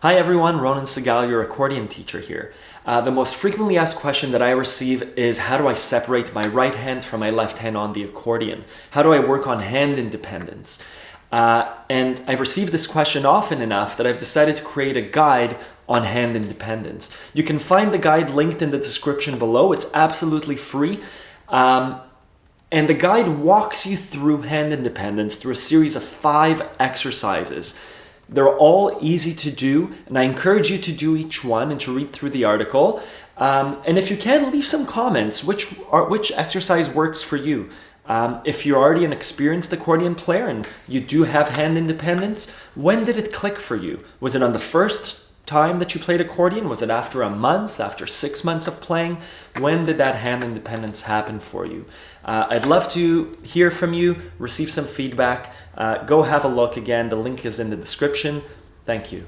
Hi everyone, Ronan Segal, your accordion teacher here. The most frequently asked question that I receive is how do I separate my right hand from my left hand on the accordion? How do I work on hand independence? And I've received this question often enough that I've decided to create a guide on hand independence. You can find the guide linked in the description below. It's absolutely free. And the guide walks you through hand independence through a series of 5 exercises. They're all easy to do, and I encourage you to do each one and to read through the article. And if you can, leave some comments. Which exercise works for you? If you're already an experienced accordion player and you do have hand independence, when did it click for you? Was it on the first time that you played accordion? Was it after a month, after 6 months of playing? When did that hand independence happen for you? I'd love to hear from you, receive some feedback. Go have a look again. The link is in the description. Thank you.